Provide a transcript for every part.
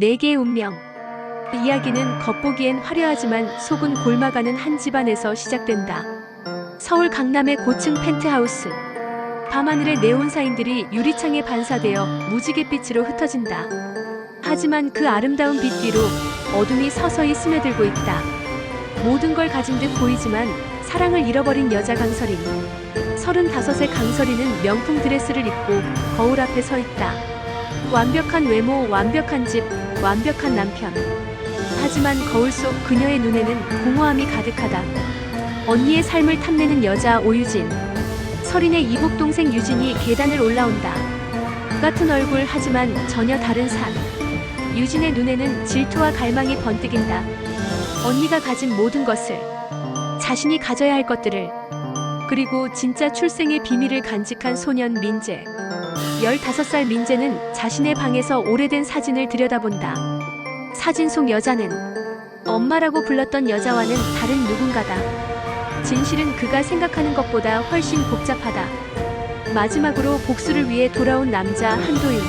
4개의 운명. 이야기는 겉보기엔 화려하지만 속은 골마가는 한 집안에서 시작된다. 서울 강남의 고층 펜트하우스. 밤하늘의 네온사인들이 유리창에 반사되어 무지갯빛으로 흩어진다. 하지만 그 아름다운 빛 뒤로 어둠이 서서히 스며들고 있다. 모든 걸 가진 듯 보이지만 사랑을 잃어버린 여자 강설인. 35의 강설인은 명품 드레스를 입고 거울 앞에 서 있다. 완벽한 외모, 완벽한 집, 완벽한 남편. 하지만 거울 속 그녀의 눈에는 공허함이 가득하다. 언니의 삶을 탐내는 여자 오유진. 설인의 이복 동생 유진이 계단을 올라온다. 똑같은 얼굴 하지만 전혀 다른 삶. 유진의 눈에는 질투와 갈망이 번뜩인다. 언니가 가진 모든 것을, 자신이 가져야 할 것들을, 그리고 진짜 출생의 비밀을 간직한 소년 민재. 15살 민재는 자신의 방에서 오래된 사진을 들여다본다. 사진 속 여자는 엄마라고 불렀던 여자와는 다른 누군가다. 진실은 그가 생각하는 것보다 훨씬 복잡하다. 마지막으로 복수를 위해 돌아온 남자 한도윤.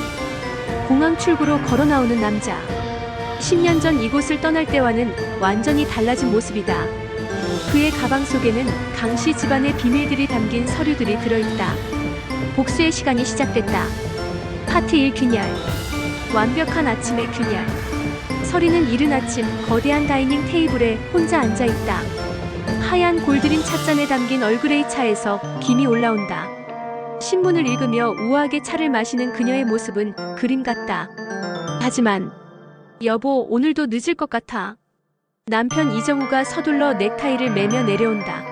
공항 출구로 걸어 나오는 남자. 10년 전 이곳을 떠날 때와는 완전히 달라진 모습이다. 그의 가방 속에는 강씨 집안의 비밀들이 담긴 서류들이 들어있다. 복수의 시간이 시작됐다. 파트 1 균열. 완벽한 아침의 균열. 설이는 이른 아침 거대한 다이닝 테이블에 혼자 앉아있다. 하얀 골드린 찻잔에 담긴 얼그레이 차에서 김이 올라온다. 신문을 읽으며 우아하게 차를 마시는 그녀의 모습은 그림 같다. 하지만 여보, 오늘도 늦을 것 같아. 남편 이정우가 서둘러 넥타이를 매며 내려온다.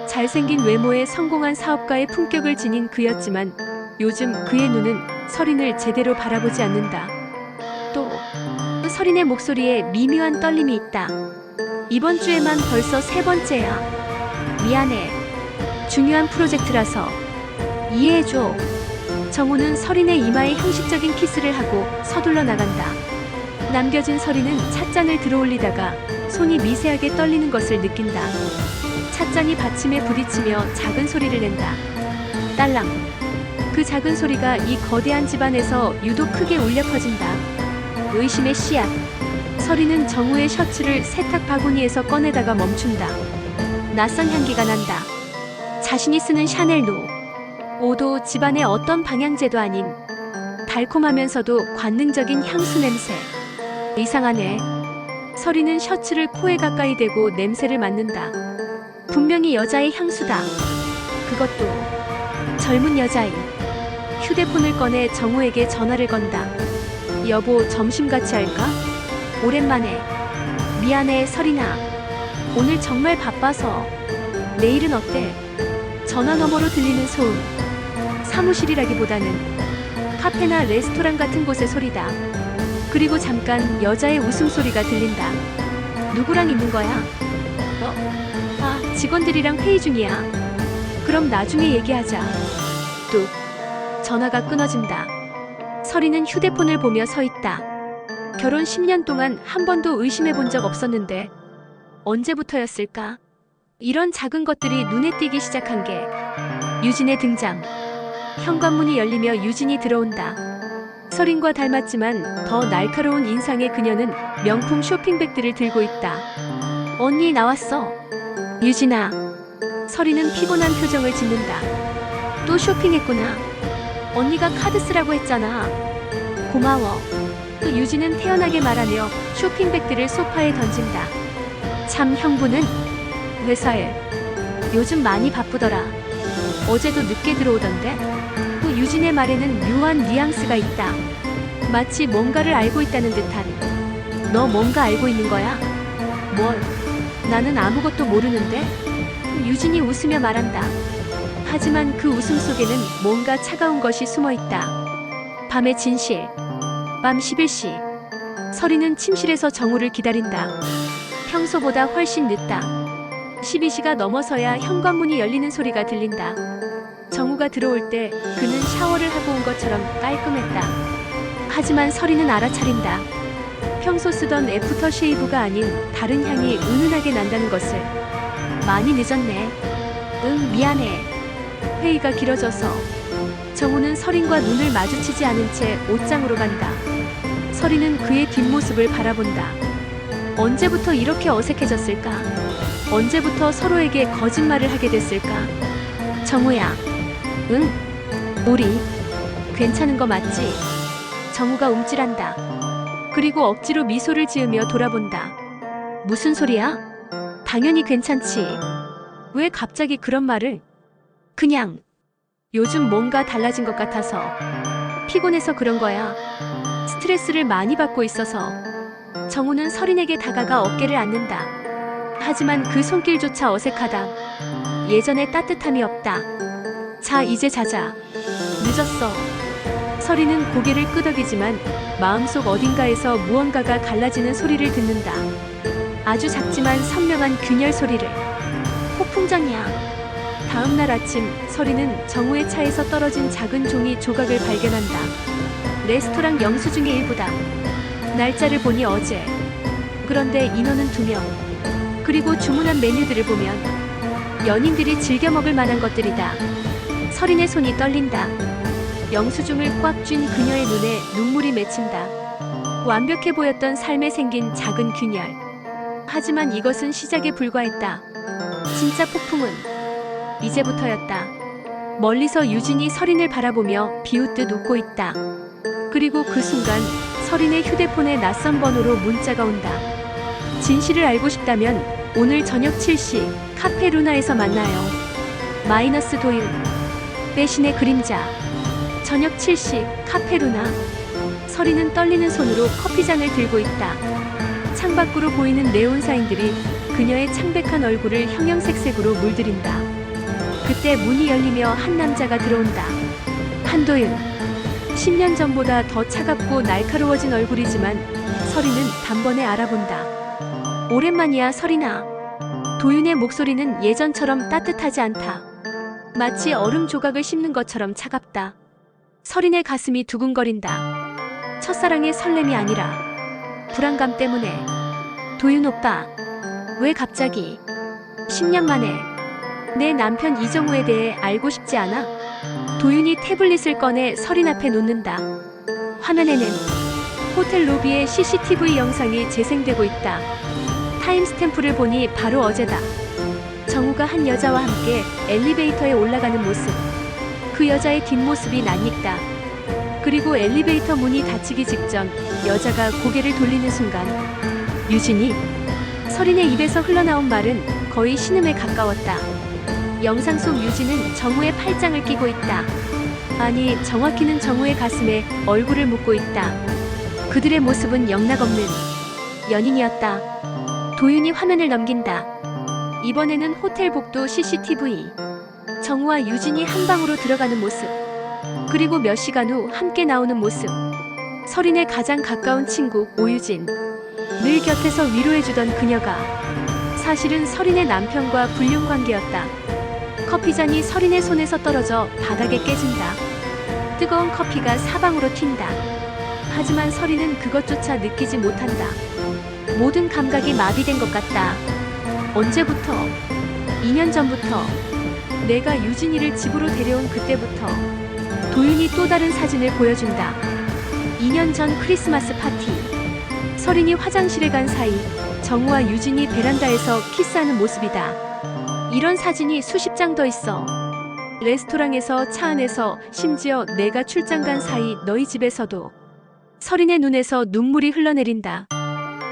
잘생긴 외모에 성공한 사업가의 품격을 지닌 그였지만 요즘 그의 눈은 설인을 제대로 바라보지 않는다. 또 설인의 목소리에 미묘한 떨림이 있다. 이번 주에만 벌써 3번째야. 미안해. 중요한 프로젝트라서 이해해줘. 정우는 설인의 이마에 형식적인 키스를 하고 서둘러 나간다. 남겨진 설인은 찻잔을 들어올리다가 손이 미세하게 떨리는 것을 느낀다. 찻잔이 받침에 부딪히며 작은 소리를 낸다. 딸랑. 그 작은 소리가 이 거대한 집안에서 유독 크게 울려 퍼진다. 의심의 씨앗. 설이는 정우의 셔츠를 세탁 바구니에서 꺼내다가 멈춘다. 낯선 향기가 난다. 자신이 쓰는 샤넬 노. 오도 집안의 어떤 방향제도 아닌 달콤하면서도 관능적인 향수 냄새. 이상하네. 설이는 셔츠를 코에 가까이 대고 냄새를 맡는다. 분명히 여자의 향수다. 그것도 젊은 여자인. 휴대폰을 꺼내 정우에게 전화를 건다. 여보, 점심 같이 할까? 오랜만에. 미안해, 설이나. 오늘 정말 바빠서. 내일은 어때? 전화 너머로 들리는 소음. 사무실이라기보다는 카페나 레스토랑 같은 곳의 소리다. 그리고 잠깐 여자의 웃음소리가 들린다. 누구랑 있는 거야? 직원들이랑 회의 중이야. 그럼 나중에 얘기하자. 뚝. 전화가 끊어진다. 설이는 휴대폰을 보며 서 있다. 결혼 10년 동안 한 번도 의심해 본 적 없었는데 언제부터였을까? 이런 작은 것들이 눈에 띄기 시작한 게. 유진의 등장. 현관문이 열리며 유진이 들어온다. 설인과 닮았지만 더 날카로운 인상의 그녀는 명품 쇼핑백들을 들고 있다. 언니 나왔어. 유진아. 설이는 피곤한 표정을 짓는다. 또 쇼핑했구나. 언니가 카드 쓰라고 했잖아. 고마워. 또 유진은 태연하게 말하며 쇼핑백들을 소파에 던진다. 참, 형부는 회사에 요즘 많이 바쁘더라. 어제도 늦게 들어오던데. 또 유진의 말에는 묘한 뉘앙스가 있다. 마치 뭔가를 알고 있다는 듯한. 너 뭔가 알고 있는 거야? 뭘? 나는 아무것도 모르는데? 유진이 웃으며 말한다. 하지만 그 웃음 속에는 뭔가 차가운 것이 숨어 있다. 밤의 진실. 밤 11시. 설이는 침실에서 정우를 기다린다. 평소보다 훨씬 늦다. 12시가 넘어서야 현관문이 열리는 소리가 들린다. 정우가 들어올 때 그는 샤워를 하고 온 것처럼 깔끔했다. 하지만 설이는 알아차린다. 평소 쓰던 애프터 쉐이브가 아닌 다른 향이 은은하게 난다는 것을. 많이 늦었네. 응, 미안해. 회의가 길어져서. 정우는 설인과 눈을 마주치지 않은 채 옷장으로 간다. 서리는 그의 뒷모습을 바라본다. 언제부터 이렇게 어색해졌을까? 언제부터 서로에게 거짓말을 하게 됐을까? 정우야. 응? 우리 괜찮은 거 맞지? 정우가 움찔한다. 그리고 억지로 미소를 지으며 돌아본다. 무슨 소리야? 당연히 괜찮지. 왜 갑자기 그런 말을? 그냥 요즘 뭔가 달라진 것 같아서. 피곤해서 그런 거야. 스트레스를 많이 받고 있어서. 정우는 서린에게 다가가 어깨를 안는다. 하지만 그 손길조차 어색하다. 예전의 따뜻함이 없다. 자, 이제 자자. 늦었어. 서린은 고개를 끄덕이지만 마음속 어딘가에서 무언가가 갈라지는 소리를 듣는다. 아주 작지만 선명한 균열 소리를. 폭풍전이야. 다음 날 아침, 서린은 정우의 차에서 떨어진 작은 종이 조각을 발견한다. 레스토랑 영수증의 일부다. 날짜를 보니 어제. 그런데 인원은 2명. 그리고 주문한 메뉴들을 보면 연인들이 즐겨 먹을 만한 것들이다. 서린의 손이 떨린다. 영수증을 꽉 쥔 그녀의 눈에 눈물이 맺힌다. 완벽해 보였던 삶에 생긴 작은 균열. 하지만 이것은 시작에 불과했다. 진짜 폭풍은 이제부터였다. 멀리서 유진이 서린을 바라보며 비웃듯 웃고 있다. 그리고 그 순간 서린의 휴대폰에 낯선 번호로 문자가 온다. 진실을 알고 싶다면 오늘 저녁 7시 카페 루나에서 만나요. 마이너스 도윤. 배신의 그림자. 저녁 7시 카페 루나. 서린은 떨리는 손으로 커피잔을 들고 있다. 창밖으로 보이는 네온사인들이 그녀의 창백한 얼굴을 형형색색으로 물들인다. 그때 문이 열리며 한 남자가 들어온다. 한도윤. 10년 전보다 더 차갑고 날카로워진 얼굴이지만 서린은 단번에 알아본다. 오랜만이야, 서린아. 도윤의 목소리는 예전처럼 따뜻하지 않다. 마치 얼음 조각을 씹는 것처럼 차갑다. 서린의 가슴이 두근거린다. 첫사랑의 설렘이 아니라 불안감 때문에. 도윤 오빠, 왜 갑자기? 10년 만에 내 남편 이정우에 대해 알고 싶지 않아? 도윤이 태블릿을 꺼내 서린 앞에 놓는다. 화면에는 호텔 로비의 CCTV 영상이 재생되고 있다. 타임스탬프를 보니 바로 어제다. 정우가 한 여자와 함께 엘리베이터에 올라가는 모습. 그 여자의 뒷모습이 낯익다. 그리고 엘리베이터 문이 닫히기 직전 여자가 고개를 돌리는 순간 유진이. 서린의 입에서 흘러나온 말은 거의 신음에 가까웠다. 영상 속 유진은 정우의 팔짱을 끼고 있다. 아니, 정확히는 정우의 가슴에 얼굴을 묻고 있다. 그들의 모습은 영락없는 연인이었다. 도윤이 화면을 넘긴다. 이번에는 호텔 복도 CCTV. 정우와 유진이 한 방으로 들어가는 모습. 그리고 몇 시간 후 함께 나오는 모습. 서린의 가장 가까운 친구 오유진. 늘 곁에서 위로해주던 그녀가 사실은 서린의 남편과 불륜 관계였다. 커피잔이 서린의 손에서 떨어져 바닥에 깨진다. 뜨거운 커피가 사방으로 튄다. 하지만 서린은 그것조차 느끼지 못한다. 모든 감각이 마비된 것 같다. 언제부터? 2년 전부터. 내가 유진이를 집으로 데려온 그때부터. 도윤이 또 다른 사진을 보여준다. 2년 전 크리스마스 파티. 서린이 화장실에 간 사이 정우와 유진이 베란다에서 키스하는 모습이다. 이런 사진이 수십 장 더 있어. 레스토랑에서, 차 안에서, 심지어 내가 출장 간 사이 너희 집에서도. 서린의 눈에서 눈물이 흘러내린다.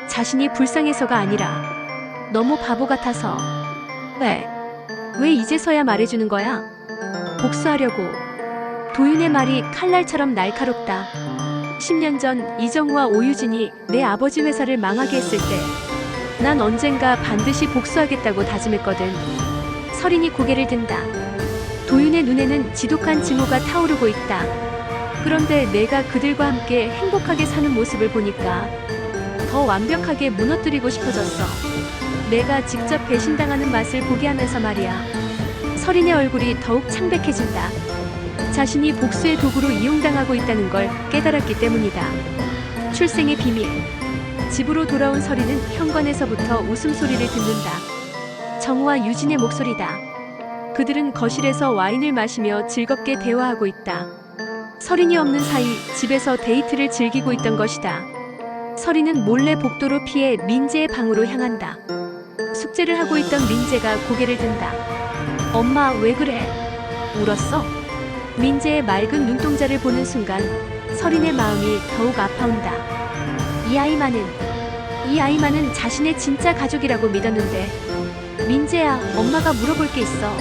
자신이 불쌍해서가 아니라 너무 바보 같아서. 왜 이제서야 말해주는 거야? 복수하려고. 도윤의 말이 칼날처럼 날카롭다. 10년 전 이정우와 오유진이 내 아버지 회사를 망하게 했을 때 난 언젠가 반드시 복수하겠다고 다짐했거든. 서린이 고개를 든다. 도윤의 눈에는 지독한 증오가 타오르고 있다. 그런데 내가 그들과 함께 행복하게 사는 모습을 보니까 더 완벽하게 무너뜨리고 싶어졌어. 내가 직접 배신당하는 맛을 보게 하면서 말이야. 서린의 얼굴이 더욱 창백해진다. 자신이 복수의 도구로 이용당하고 있다는 걸 깨달았기 때문이다. 출생의 비밀. 집으로 돌아온 서린은 현관에서부터 웃음소리를 듣는다. 정우와 유진의 목소리다. 그들은 거실에서 와인을 마시며 즐겁게 대화하고 있다. 서린이 없는 사이 집에서 데이트를 즐기고 있던 것이다. 서린은 몰래 복도로 피해 민재의 방으로 향한다. 숙제를 하고 있던 민재가 고개를 든다. 엄마, 왜 그래? 울었어? 민재의 맑은 눈동자를 보는 순간 서린의 마음이 더욱 아파온다. 이 아이만은 자신의 진짜 가족이라고 믿었는데. 민재야, 엄마가 물어볼 게 있어.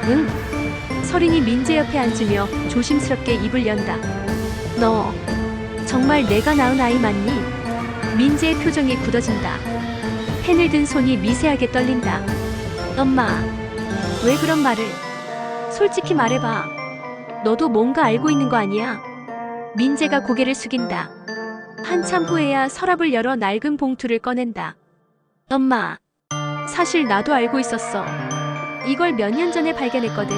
응? 서린이 민재 옆에 앉으며 조심스럽게 입을 연다. 너 정말 내가 낳은 아이 맞니? 민재의 표정이 굳어진다. 펜을 든 손이 미세하게 떨린다. 엄마, 왜 그런 말을? 솔직히 말해봐. 너도 뭔가 알고 있는 거 아니야? 민재가 고개를 숙인다. 한참 후에야 서랍을 열어 낡은 봉투를 꺼낸다. 엄마, 사실 나도 알고 있었어. 이걸 몇 년 전에 발견했거든.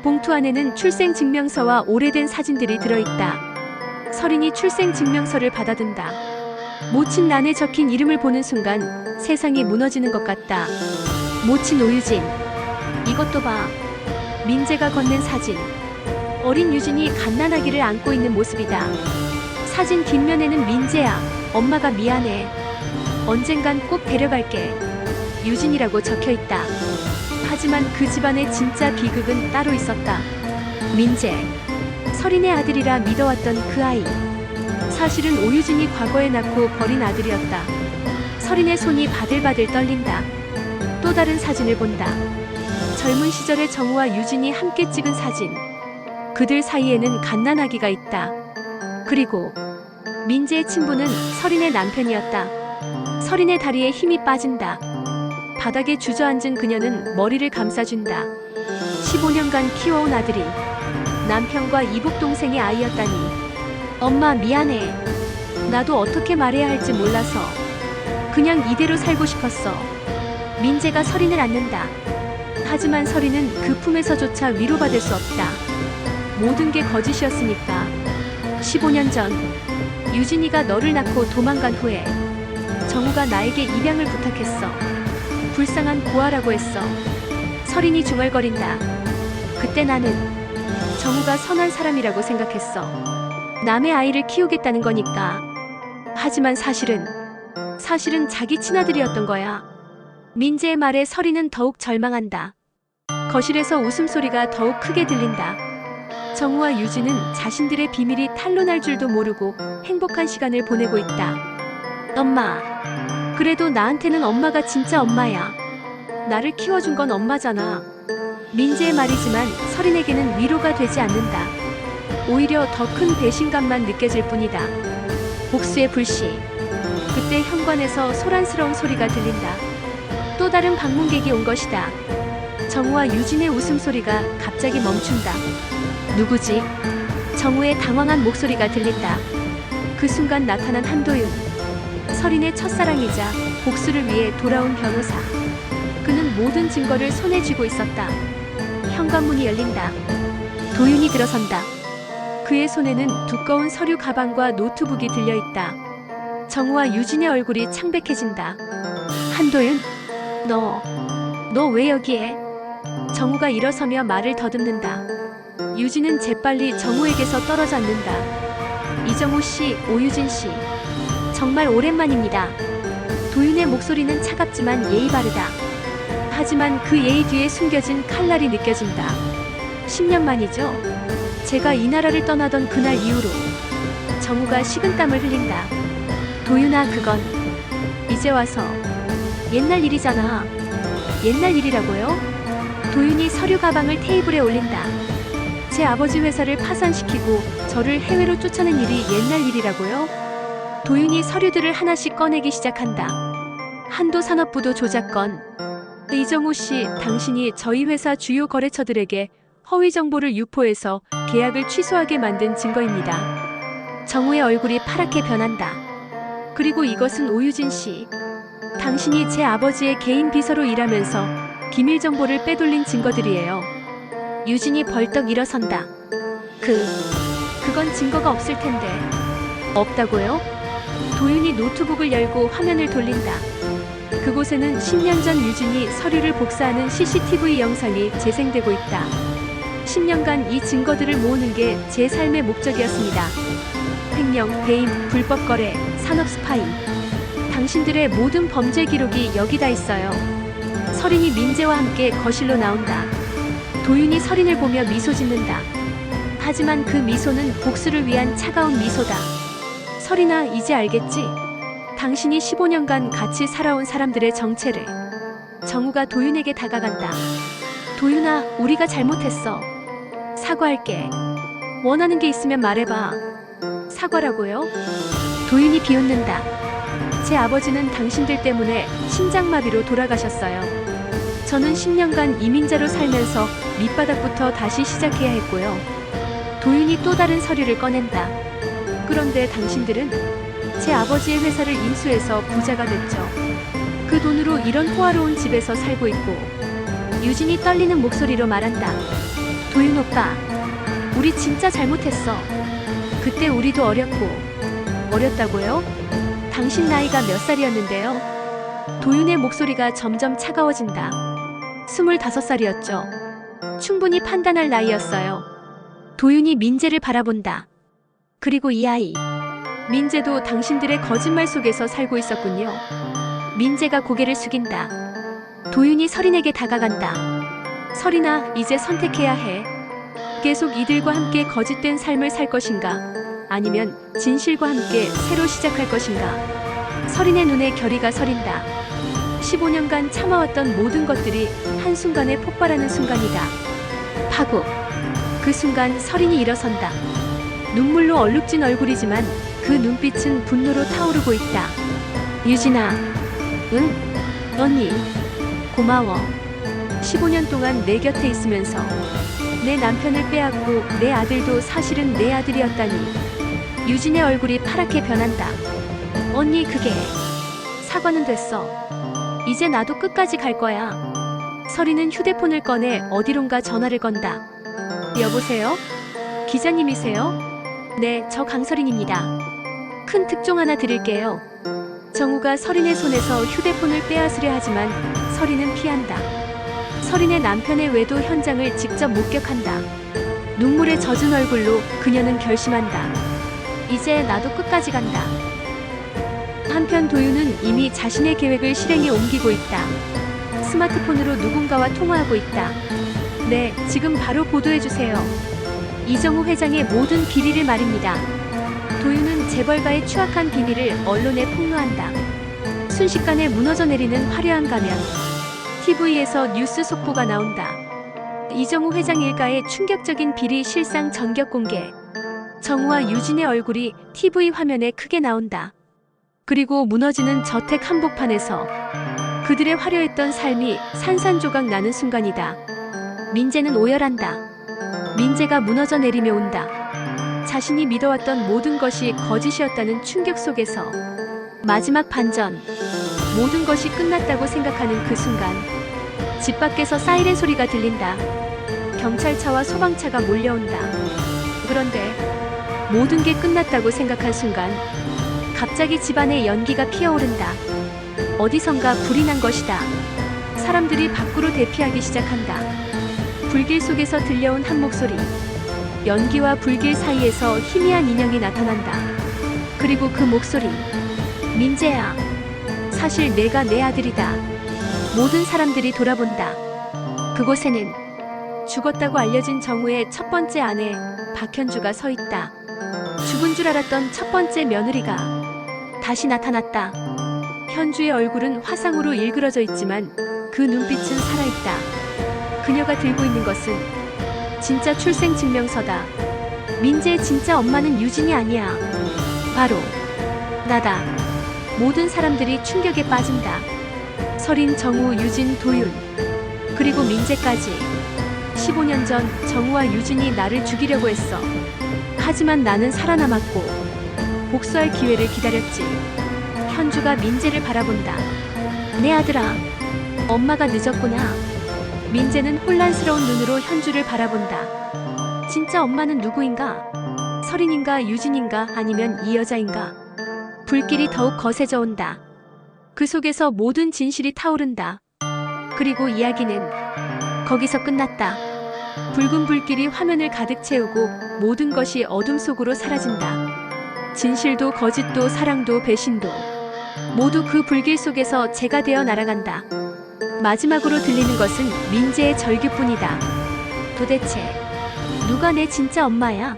봉투 안에는 출생증명서와 오래된 사진들이 들어있다. 서린이 출생증명서를 받아든다. 모친 란에 적힌 이름을 보는 순간 세상이 무너지는 것 같다. 모친 오유진. 이것도 봐. 민재가 건넨 사진. 어린 유진이 갓난아기를 안고 있는 모습이다. 사진 뒷면에는 민재야, 엄마가 미안해. 언젠간 꼭 데려갈게. 유진이라고 적혀있다. 하지만 그 집안의 진짜 비극은 따로 있었다. 민재. 서린의 아들이라 믿어왔던 그 아이. 사실은 오유진이 과거에 낳고 버린 아들이었다. 서린의 손이 바들바들 떨린다. 또 다른 사진을 본다. 젊은 시절의 정우와 유진이 함께 찍은 사진. 그들 사이에는 갓난아기가 있다. 그리고 민재의 친부는 서린의 남편이었다. 서린의 다리에 힘이 빠진다. 바닥에 주저앉은 그녀는 머리를 감싸준다. 15년간 키워온 아들이 남편과 이복 동생의 아이였다니. 엄마, 미안해. 나도 어떻게 말해야 할지 몰라서 그냥 이대로 살고 싶었어. 민재가 서린을 안는다. 하지만 서린은 그 품에서조차 위로받을 수 없다. 모든 게 거짓이었으니까. 15년 전 유진이가 너를 낳고 도망간 후에 정우가 나에게 입양을 부탁했어. 불쌍한 고아라고 했어. 서린이 중얼거린다. 그때 나는 정우가 선한 사람이라고 생각했어. 남의 아이를 키우겠다는 거니까. 하지만 사실은 자기 친아들이었던 거야. 민재의 말에 서린은 더욱 절망한다. 거실에서 웃음소리가 더욱 크게 들린다. 정우와 유진은 자신들의 비밀이 탄로날 줄도 모르고 행복한 시간을 보내고 있다. 엄마, 그래도 나한테는 엄마가 진짜 엄마야. 나를 키워준 건 엄마잖아. 민재의 말이지만 서린에게는 위로가 되지 않는다. 오히려 더 큰 배신감만 느껴질 뿐이다. 복수의 불씨. 그때 현관에서 소란스러운 소리가 들린다. 또 다른 방문객이 온 것이다. 정우와 유진의 웃음소리가 갑자기 멈춘다. 누구지? 정우의 당황한 목소리가 들린다. 그 순간 나타난 한도윤. 서린의 첫사랑이자 복수를 위해 돌아온 변호사. 그는 모든 증거를 손에 쥐고 있었다. 현관문이 열린다. 도윤이 들어선다. 그의 손에는 두꺼운 서류 가방과 노트북이 들려있다. 정우와 유진의 얼굴이 창백해진다. 한도윤? 너 왜 여기에? 정우가 일어서며 말을 더듬는다. 유진은 재빨리 정우에게서 떨어져 앉는다. 이정우 씨, 오유진 씨. 정말 오랜만입니다. 도윤의 목소리는 차갑지만 예의 바르다. 하지만 그 예의 뒤에 숨겨진 칼날이 느껴진다. 10년 만이죠? 제가 이 나라를 떠나던 그날 이후로. 정우가 식은땀을 흘린다. 도윤아, 그건 이제 와서 옛날 일이잖아. 옛날 일이라고요? 도윤이 서류 가방을 테이블에 올린다. 제 아버지 회사를 파산시키고 저를 해외로 쫓아낸 일이 옛날 일이라고요? 도윤이 서류들을 하나씩 꺼내기 시작한다. 한도산업부도 조작건. 이정우 씨, 당신이 저희 회사 주요 거래처들에게 허위 정보를 유포해서 계약을 취소하게 만든 증거입니다. 정우의 얼굴이 파랗게 변한다. 그리고 이것은 오유진 씨. 당신이 제 아버지의 개인 비서로 일하면서 기밀 정보를 빼돌린 증거들이에요. 유진이 벌떡 일어선다. 그건 증거가 없을 텐데. 없다고요? 도윤이 노트북을 열고 화면을 돌린다. 그곳에는 10년 전 유진이 서류를 복사하는 CCTV 영상이 재생되고 있다. 10년간 이 증거들을 모으는 게 제 삶의 목적이었습니다. 횡령, 배임, 불법 거래, 산업 스파이. 당신들의 모든 범죄 기록이 여기다 있어요. 설인이 민재와 함께 거실로 나온다. 도윤이 설인을 보며 미소 짓는다. 하지만 그 미소는 복수를 위한 차가운 미소다. 설인아, 이제 알겠지? 당신이 15년간 같이 살아온 사람들의 정체를. 정우가 도윤에게 다가간다. 도윤아, 우리가 잘못했어. 사과할게. 원하는 게 있으면 말해봐. 사과라고요? 도윤이 비웃는다. 제 아버지는 당신들 때문에 심장마비로 돌아가셨어요. 저는 10년간 이민자로 살면서 밑바닥부터 다시 시작해야 했고요. 도윤이 또 다른 서류를 꺼낸다. 그런데 당신들은 제 아버지의 회사를 인수해서 부자가 됐죠. 그 돈으로 이런 호화로운 집에서 살고 있고. 유진이 떨리는 목소리로 말한다. 도윤 오빠, 우리 진짜 잘못했어. 그때 우리도 어렸고. 어렸다고요? 당신 나이가 몇 살이었는데요? 도윤의 목소리가 점점 차가워진다. 25살이었죠. 충분히 판단할 나이였어요. 도윤이 민재를 바라본다. 그리고 이 아이. 민재도 당신들의 거짓말 속에서 살고 있었군요. 민재가 고개를 숙인다. 도윤이 설인에게 다가간다. 설인아, 이제 선택해야 해. 계속 이들과 함께 거짓된 삶을 살 것인가? 아니면 진실과 함께 새로 시작할 것인가? 설인의 눈에 결의가 서린다. 15년간 참아왔던 모든 것들이 한순간에 폭발하는 순간이다. 파국. 그 순간 설인이 일어선다. 눈물로 얼룩진 얼굴이지만 그 눈빛은 분노로 타오르고 있다. 유진아. 응? 언니. 고마워. 15년 동안 내 곁에 있으면서 내 남편을 빼앗고 내 아들도 사실은 내 아들이었다니. 유진의 얼굴이 파랗게 변한다. 언니, 그게 사과는 됐어. 이제 나도 끝까지 갈 거야. 설이는 휴대폰을 꺼내 어디론가 전화를 건다. 여보세요? 기자님이세요? 네, 저 강설인입니다. 큰 특종 하나 드릴게요. 정우가 설인의 손에서 휴대폰을 빼앗으려 하지만 설인은 피한다. 설인의 남편의 외도 현장을 직접 목격한다. 눈물에 젖은 얼굴로 그녀는 결심한다. 이제 나도 끝까지 간다. 한편 도윤은 이미 자신의 계획을 실행에 옮기고 있다. 스마트폰으로 누군가와 통화하고 있다. 네, 지금 바로 보도해주세요. 이정우 회장의 모든 비리를 말입니다. 도윤은 재벌가의 추악한 비밀을 언론에 폭로한다. 순식간에 무너져 내리는 화려한 가면. TV에서 뉴스 속보가 나온다. 이정우 회장 일가의 충격적인 비리 실상 전격 공개. 정우와 유진의 얼굴이 TV 화면에 크게 나온다. 그리고 무너지는 저택 한복판에서 그들의 화려했던 삶이 산산조각 나는 순간이다. 민재는 오열한다. 민재가 무너져 내리며 온다. 자신이 믿어왔던 모든 것이 거짓이었다는 충격 속에서 마지막 반전. 모든 것이 끝났다고 생각하는 그 순간 집 밖에서 사이렌 소리가 들린다. 경찰차와 소방차가 몰려온다. 그런데 모든 게 끝났다고 생각한 순간 갑자기 집안에 연기가 피어오른다. 어디선가 불이 난 것이다. 사람들이 밖으로 대피하기 시작한다. 불길 속에서 들려온 한 목소리. 연기와 불길 사이에서 희미한 인형이 나타난다. 그리고 그 목소리. 민재야. 사실 내가 내 아들이다. 모든 사람들이 돌아본다. 그곳에는 죽었다고 알려진 정우의 첫 번째 아내 박현주가 서 있다. 죽은 줄 알았던 첫 번째 며느리가 다시 나타났다. 현주의 얼굴은 화상으로 일그러져 있지만 그 눈빛은 살아있다. 그녀가 들고 있는 것은 진짜 출생증명서다. 민재의 진짜 엄마는 유진이 아니야. 바로 나다. 모든 사람들이 충격에 빠진다. 설인, 정우, 유진, 도윤, 그리고 민재까지. 15년 전 정우와 유진이 나를 죽이려고 했어. 하지만 나는 살아남았고 복수할 기회를 기다렸지. 현주가 민재를 바라본다. 내 아들아, 엄마가 늦었구나. 민재는 혼란스러운 눈으로 현주를 바라본다. 진짜 엄마는 누구인가? 설인인가 유진인가 아니면 이 여자인가? 불길이 더욱 거세져 온다. 그 속에서 모든 진실이 타오른다. 그리고 이야기는 거기서 끝났다. 붉은 불길이 화면을 가득 채우고 모든 것이 어둠 속으로 사라진다. 진실도 거짓도 사랑도 배신도 모두 그 불길 속에서 재가 되어 날아간다. 마지막으로 들리는 것은 민재의 절규뿐이다. 도대체 누가 내 진짜 엄마야?